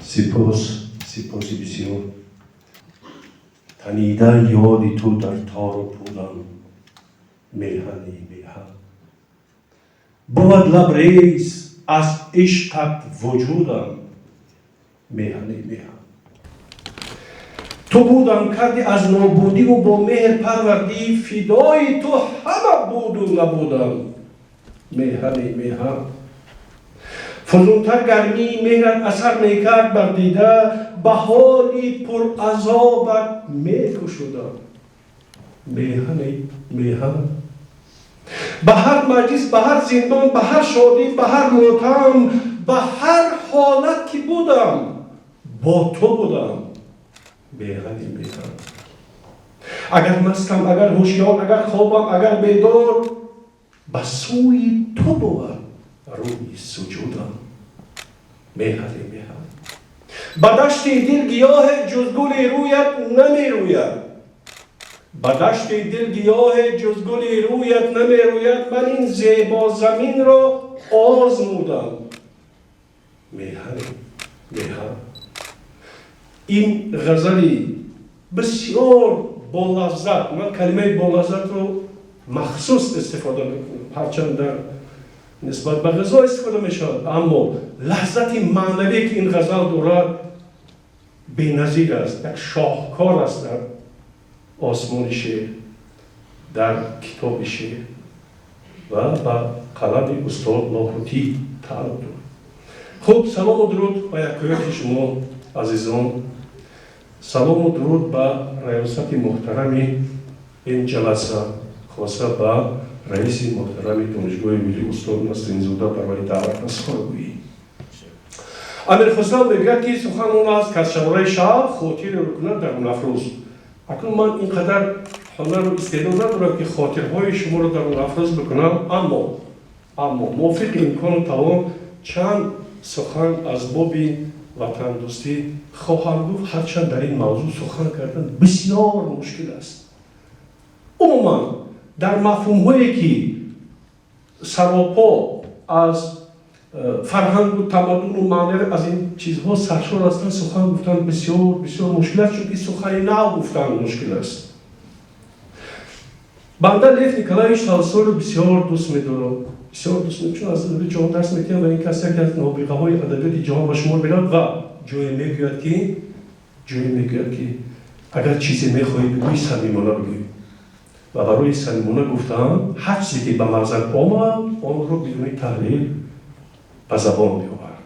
سپاسی بسیار. تنیده یاد تو در تار و پودم، میهنی میهن. بود لبریز از عشقت وجودم، میهنی میهن. تو بودم کردی از نابودی و با مهر پروردی، فدای تو همه بود و نبودم، میهنی میهن. فزونتر گرمی مهرت اثر میکرد بر دیده، به حالی پر عذابت میکشودم، میهنی میهن. به هر مجلس، به هر زندان، به هر شادی، به هر ماتم، به هر حالت که بودم با تو بودم، میهنی میهن. اگر مستم، اگر هوشیار، اگر خوابم، اگر بیدار، به سوی تو بود روی سجودم، میهنی میهن. به دشت دل گیاه جز گل رویت نمی روید، به دشت دل گیاه جز گل رویت نمی روید. من این زیبا زمین را آزمودم، میهنی میهن. این غزلی بسیار با لذت، من کلمه با لذت رو مخصوص استفاده میکنم، هرچند در نسبت به غذا استفاده میشود، اما لذت معنوی که این غزل دارد بی‌نظیر است، یک شاهکار است در آسمان شعر، در کتاب شعر و با قلم استاد لاهوتی تعلق دارد. خب سلام و درود به یکایک شما عزیزان، سلام و درود به ریاست محترم این جلسه، خاصه به رئیس محترم دانشگاه ملی استاد نسرین زاده برای دعوت و سخنگویی. امیر خسرو میگوید که سخن آن است که از شماره شب خاطر رو کند درون افروز. اکنون من اینقدر هنر و استعداد ندارم که خاطرهای شما رو درون افروز بکنم، اما موافق امکان و توان چند سخن از باب وطن دوستی خواهم گفت، هرچند در این موضوع سخن کردن بسیار مشکل است. عموما در مفهوم‌هایی که سراپا از فرهنگ و تمدن و معنوی از این چیزها سرشار هستند، سخن گفتن بسیار بسیار مشکل است، چون که سخن نو گفتن مشکل است. بنده لیف نیکولای تولستوی رو بسیار دوست می‌دارم، بسیار دوست می‌دارم، چون از ادبیات جهان درس می‌خوانم و این کسی که از نابغه‌های ادبیات جهان به شمار می‌رود و جایی می‌گوید که اگر چیزی می‌خواهی بگویی صمیمانه بگوی. و برای صمیمانه گفتن هر چیزی که به مغزت آمد آن رو بدون تحلیل به زبان بیاور.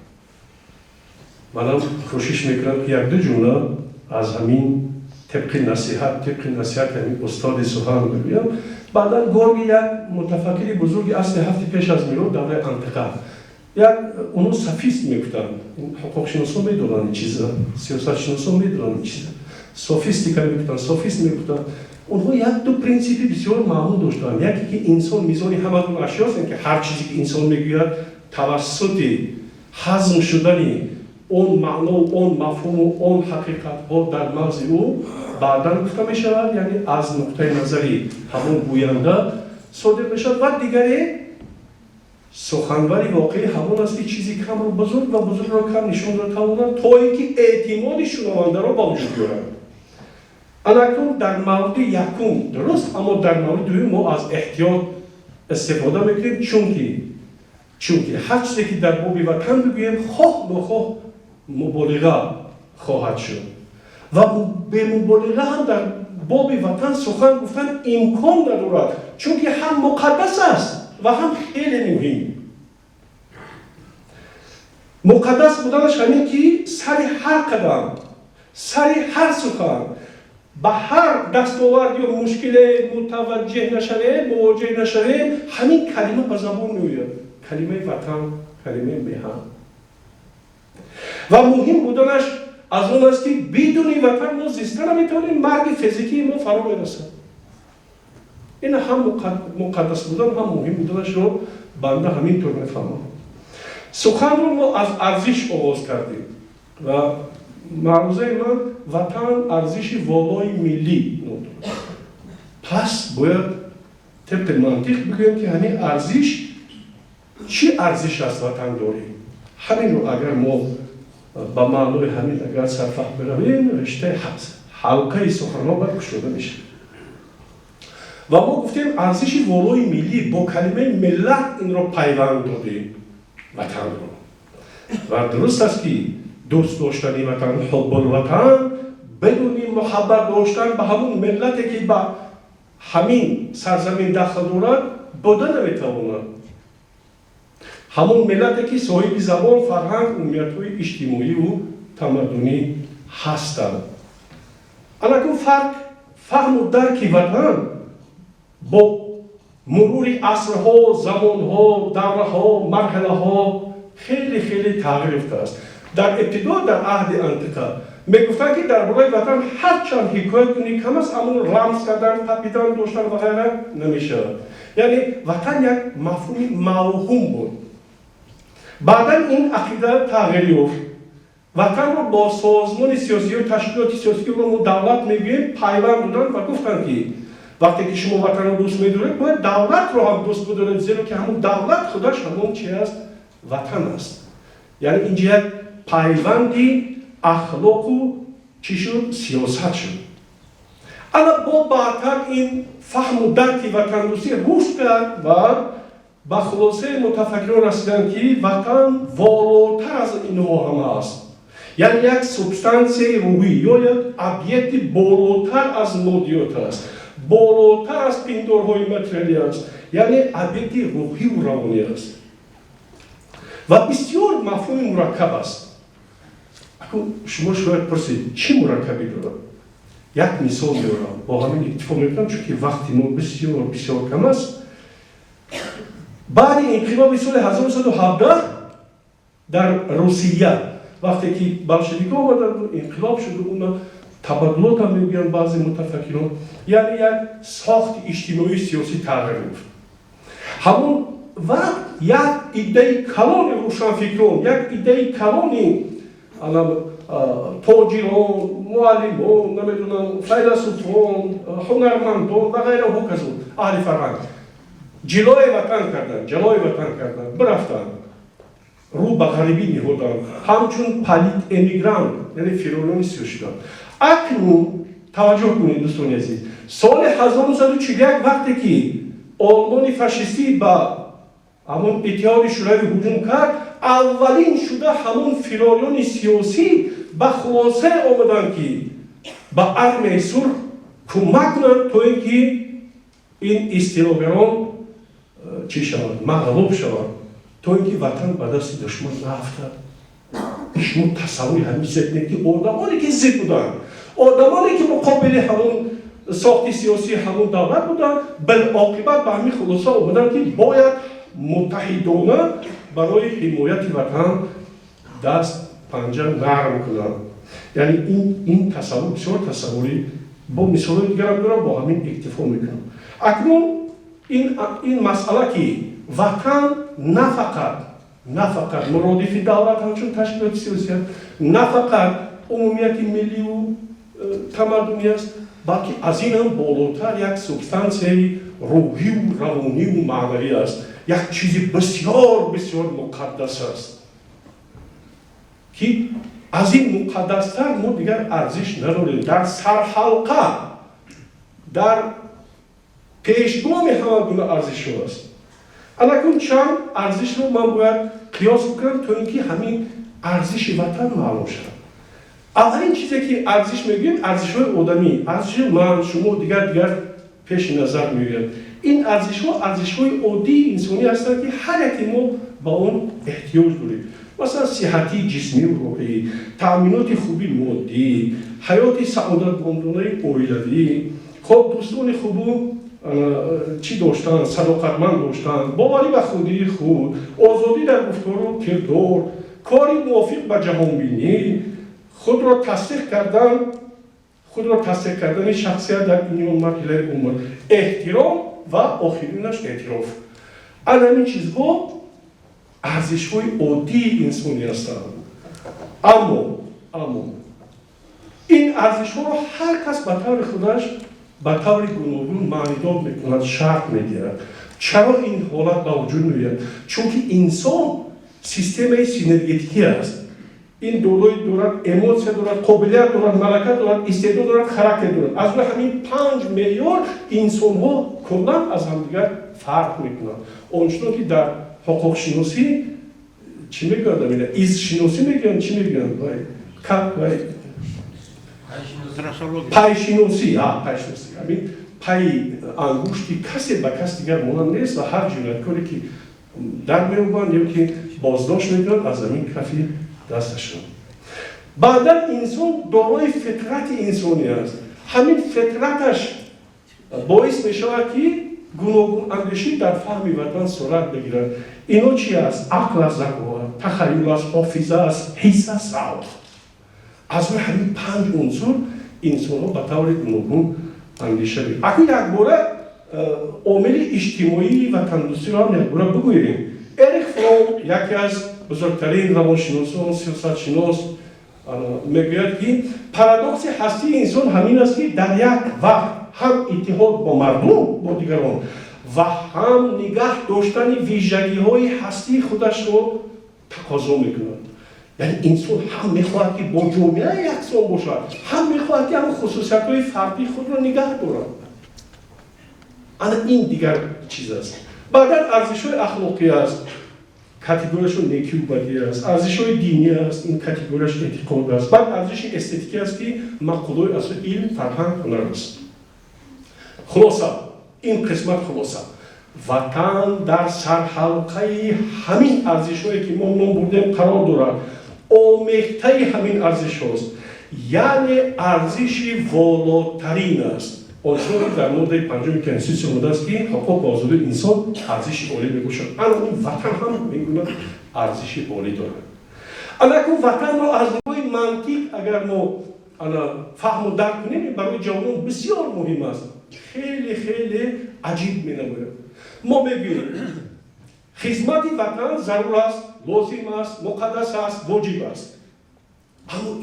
منم کوشش میکنم که یک دو جمله از همین طبق نصیحت همین استاد سخن بگویم. بعدا گرگ یک متفکر بزرگ اصل هفته پیش از میلاد دوره انتقه یک اونو سفیست میگفتن، حقوق شناسان میدونن این چیزا، سیاست شناسان میدونن این چیزا، سوفیستی میگفتن، سوفیست میگفتن. اونها یک دو پرینسیپی بسیار معمول داشتن. یکی که انسان میزان همه دون اشیاست که هر چیزی که انسان میگوید توسط هضم شدن اون معنا و اون مفهوم و اون حقیقت ها در مغز او بعداً گفته می شود، یعنی از نقطه نظری همون گوینده صادر می شود. و دیگری سخنوری واقعی همون است که چیزی کم رو بزرگ و بزرگ رو کم نشان داده تواند تا اینکه اعتماد شنونده را با وجود بیارد. اکنون در مورد یکم درست، اما در مورد دوم ما از احتیاط استفاده میکنیم، چونکه هر چیزی که در باب وطن بگوییم خواه نخواه مبالغه خواهد شد و به مبالغه هم در باب وطن سخن گفتن امکان ندارد، چونکه هم مقدس است و هم خیلی مهم. مقدس بودنش همین که سر هر قدم، سر هر سخن، به هر دستاورد یا مشکل متوجه نشویم همین کلمه به زبان میآید، کلمه وطن، کلمه میهن. و مهم بودنش از اون است که بدون وطن ما زیستن نمیتونیم، مرگ فیزیکی ما فرا میرسد. این هم مقدس بودن هم مهم بودنش رو بنده همینطور میفهمم. سخن رو ما از ارزش آغاز کردیم و معروضه من وطن ارزش والای ملی ندارد. پس باید طبق منطق بگویم که همین ارزش چی ارزش است وطن داریم. همین رو اگر ما با معنای همین اگر سرفهم برویم رشته حلقه سخنرانی برگشوده میشه. و ما گفتیم ارزش والای ملی با کلمه ملت این رو پیوند دادیم وطن رو. و درست است که دوست داشتنی وطن، حب الوطن بدون محبت داشتن به همون ملتی که به همین سرزمین داخل دارد بوده نمیتواند. همون ملتی که صاحب زبان، فرهنگ، عمیق‌های اجتماعی و تمدنی هستند. الان فرق فهم و درک وطن با مرور عصرها، زمانها، دوره‌ها، مرحله‌ها خیلی خیلی تغییر یافته است. در ابتدا در عهد انتیقه میگفتند که درباره وطن هر چند حکایت کنی کم از همون رمز کردن، تپیدن داشتن و غیره نمیشه. یعنی وطن یک مفهوم موهوم بود. بعدا این عقیده تغییر یافت. وطن رو با سازمان سیاسی و تشکیلات سیاسی که ما دولت میگیم پیوند دادن و گفتن که وقتی که شما وطن رو دوست می‌دارید باید دولت رو هم دوست بدارید، زیرا که همون دولت خودش همون چی است؟ وطن است. یعنی اینجا یک پیوندی اخلاق و چی شد؟ سیاست شد. اما با بعدتر این فهم و درک وطن دوستی رشد کرد و به خلاصه متفکران رسیدن که وطن والاتر از اینها همه است. یعنی یک سبستانسی روحی یا یک ابیکتی بالاتر از مادیات است، بالاتر از پیندارهای متریالی است. یعنی ابیکتی روحی و روانی است و بسیار مفهوم مرکب است. شما شاید پرسید چی مرکبی دارد؟ یک مثال میارم با همین اتفاق میکنم چون که وقتی ما بسیار بسیار کم است. بعد انقلاب سال 1917 در روسیه وقتی که بلشویک‌ها آمدن انقلاب شد، اونا تبدلات هم میگن بعضی متفکران، یعنی یک ساخت اجتماعی سیاسی تغییر یافت. همون وقت یک ایده کلان روشنفکران، یک ایده کلان تاجران، معلمان، نمیدونم فیلسوفان، هنرمندان و غیره و کسان اهل فرهنگ جلوی وطن کردن برفتن رو به غریبی نهادن، همچون پلیت امیگرانت یعنی فراران سیاسی شدن. اکنون توجه کنید دوستان عزیز، سال 1941 وقتی که آلمان فاشیستی با همون اتحاد شوروی هجوم کرد، اولین شده همون فراران سیاسی به خلاصه آمدن که به ارمه سرخ کمک کنند تا اینکه این استیلاگران چی شود؟ مغلوب شود، تا اینکه وطن به دست دشمن نرفته. شما تصور همین ضد که آدمانی که ضد بودن، آدمانی که مقابل همون ساخت سیاسی همون دولت بودن، بالعاقبت به همین خلاصه آمدن که باید متحدانه برای حمایت وطن دست پنجه نرم کنند. یعنی این تصور بسیار تصوری با مثال دیگر هم دارم، با همین اکتفا میکنم. اکنون این مسئله که وطن نه فقط مرادف دولت همچون تشکیلات سیاسی، نه فقط عمومیت ملی و تمدنی است، بلکه از این هم بالاتر یک سبستانسی روحی و روانی و معنوی است. یک چیز بسیار بسیار مقدس است که از این مقدستر ما دیگر ارزش نداریم. در سرحلقه، در پیشگام همه گونه ارزش است. الان چند ارزش رو من باید قیاس بکنم تا اینکه همین ارزش وطن معلوم شد. اولین چیزی که ارزش میگیم ارزش‌های آدمی، ارزش من، شما دیگر پیش نظر میگیرد. این ارزش‌های عادی انسانی هستند که هر یکی ما با اون احتیاج داریم. مثلا صحتی جسمی و روحی، تأمینات خوبی مادی، حیات سعادتمندانه اولیوی، خب دوستان خوب چی داشتن؟ صداقتمند داشتن، باوری به خودی خود، آزادی در گفتار و کردار، کاری موافق به جهانبینی، خود را تصدیق کردن شخصیت در این مرحله عمر، احترام و آخرینش اعتراف. این چیزها ارزش‌های عادی انسانی هستند. اما این ارزش‌ها را هر کس به طور خودش به طور گوناگون معنیدار می‌کند، شرط می‌گیرد. چرا این حالت به وجود می‌آید؟ چون که انسان سیستم سینرژیتیکی است. این دارد اموسیا دارد، قابلیت دارد، ملکت دارد، استعداد دارد، خاراکتر دارد. از روی همین 5 معیار انسان ها کلا از همدیگر فرق میکنند. آنچنان که در حقوق شناسی چی میگن؟ ایز شناسی میگن، چی میگن؟ پای شناسی، همین پای انگشتی کسی به کس دیگر مانند نیست و هر جنایتکاری که در میآورند یا که بازداشت میکنند از زمین کفی دستشون. بعدا انسان دارای فطرت انسانی است. همین فطرتش باعث میشود که گوناگون اندیشی در فهم وطن صورت بگیرد. اینا چی است؟ عقل است، تخیل است، حافظه است، حس است، روح. از همین 5 عنصر انسان ها به طور گوناگون اندیشه می‌کنند. اگه یک باره عامل اجتماعی و تندرستی را نگوره بگوییم. اریک فروم یکی از بزرگترین روانشناسان سیاستشناس میگوید که پارادوکس هستی انسان همین است که در یک وقت هم اتحاد با مردم با دیگران و هم نگاه داشتن ویژگی‌های هستی خودش رو تقاضا میکند. یعنی انسان هم میخواهد که با جامعه یکسان باشد، هم میخواهد که هم خصوصیت‌های فردی خود را نگاه دارد. این دیگر چیز است. بعدا ارزش‌های اخلاقی است، کاتگوریش نیکی و بدی است. ارزش‌های دینی است، این کاتگوریش اعتقاد است. بعد ارزش استتیکی است که مقوله اصل علم، فرهنگ، هنر است. خلاصه این قسمت خلاصه وطن در سرحلقه همین ارزش‌هایی که ما نام بردیم قرار دارد. آمیخته همین ارزش هاست، یعنی ارزش والاترین است. آنچنان در مورد 5 کنستیتوسیون آمده است که حقوق و آزادی انسان ارزش عالی میباشد. این وطن هم میگوید ارزش عالی دارد. اگر وطن را از روی منطق اگر ما فهم و درک کنیم برای جوانان بسیار مهم است. خیلی خیلی عجیب مینماید. ما میگوییم خدمت وطن ضرور است، لازم است، مقدس است، واجب است. اما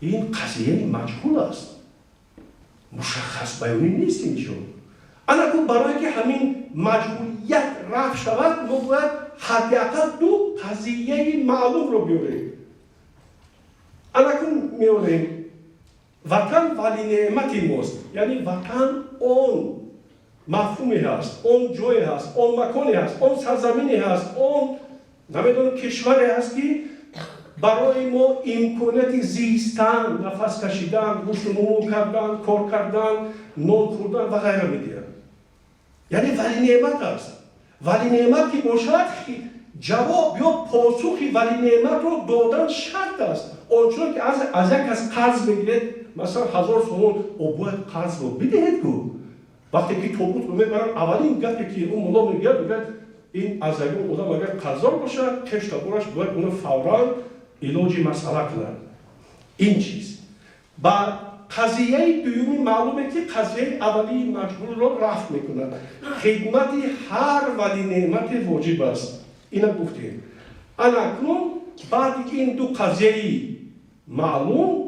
این قضیه مجهول است. مشخص بیانی نیست اینجا. اگر برای که همین مجهولیت رفع شود ما باید حداقل 2 قضیه معلوم رو بیاریم. اگر میاریم وطن ولی نعمت ماست، یعنی وطن اون مفهومی هست، اون جایی هست، اون مکانی هست، اون سرزمینی هست، اون نمیدونم کشوری هست که برای ما امکانات زیستن، نفس کشیدن، گوشت و نمو کردن، کار کردن، نان خوردن و غیره میدهد. یعنی ولی نعمت است. ولی نعمت که باشد جواب یا پاسخی ولی نعمت رو دادن شرط است. آنچنان که از یک کس قرض بگیرید، مثلا 1000 تومان او باید قرض رو بدهید گو. وقتی که تابوت رو میبرن اولین گپی که اون ملا میگه این از اون آدم اگر قرضدار باشد کشت برش باید اون فوراً علاج مسئله کنند. این چیز. بعد قضیه دومی معلومه که قضیه اولی مجبور رو رفع میکنند. خدمت هر ولی نعمت واجب است. اینا گفتیم. اکنون بعد که این 2 قضیه معلوم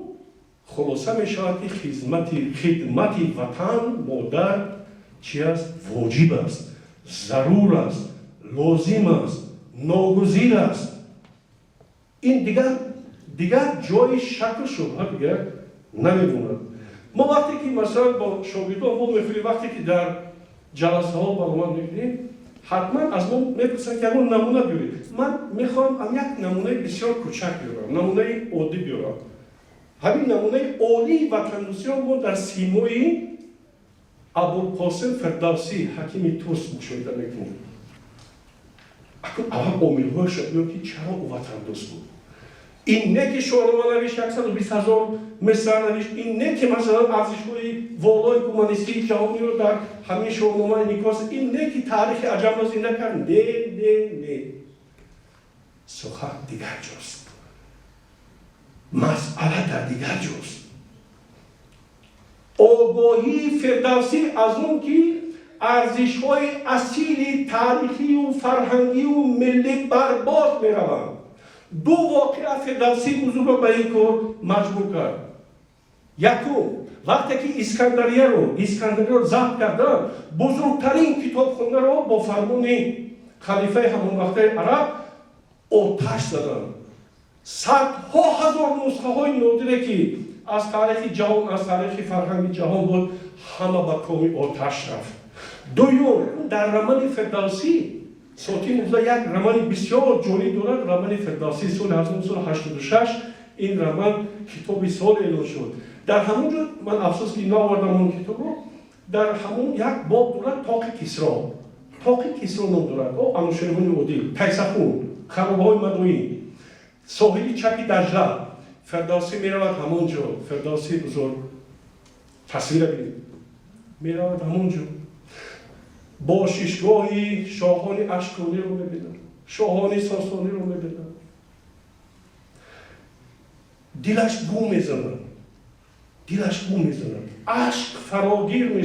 خلاصه میشود که خدمت وطن مادر چی است؟ واجب است، ضرور است، لازم است، ناگزیر است. این دیگر جای شک و شبهه دیگر نمیموند. ما وقتی که مثلا با شاگردان ما میخواییم وقتی که در جلسه ها برنامه میگیریم حتما از ما میپرسن که اون نمونه بیارید. من میخوام یک نمونه بسیار کوچک بیارم، نمونه عادی بیارم. همین نمونه عالی وطن‌دوستی ما در سیمای ابوالقاسم فردوسی حکیم توس مشاهده میکنیم. اول عامل‌هایش رو که چرا او وطن‌دوست بود. این نه که شاهنامه نوشت 120,000 مصرع نوشت، این نه که مثلا ارزش‌های والای گومانیستی جهانی رو در همین شاهنامه نگاست، این نه که تاریخ عجم را زنده کرد. نه سخن دیگر جاست، مسئله در دیگر جاست. آگاهی فردوسی از اون که ارزش‌های اصیل تاریخی و فرهنگی و ملی برباد می‌روند. 2 واقعه فردوسی بزرگ را به این کار مجبور کرد. یکم وقتی که اسکندریه رو ضبط کردن، بزرگترین کتابخانه را با فرمان خلیفه همون وقت عرب آتش زدن. صدها هزار نسخه های نادره که از تاریخ جهان، از تاریخ فرهنگ جهان بود، همه به کام آتش رفت. دوم، در رمان فردوسی ساتی موزه یک رمان بسیار جالب دارد. رمان فردوسی سال 1986 این رمان کتاب سال اعلان شد. در همونجا من افسوس که نآوردم اون کتابو، در همون یک باب دارد طاق کسری. طاق کسری نام دارد. او انوشیروان عادل، تیسفون، خرابه‌های مدائن، ساحل چپ دجله. فردوسی میرود همونجا. فردوسی بزرگ تصویر ببینید میرود همونجا. با ششگاهی شاهان اشکانی رو میبینم، شاهان ساسانی رو میبینم. دلش بو میزنم، اشک فراگیر میشه.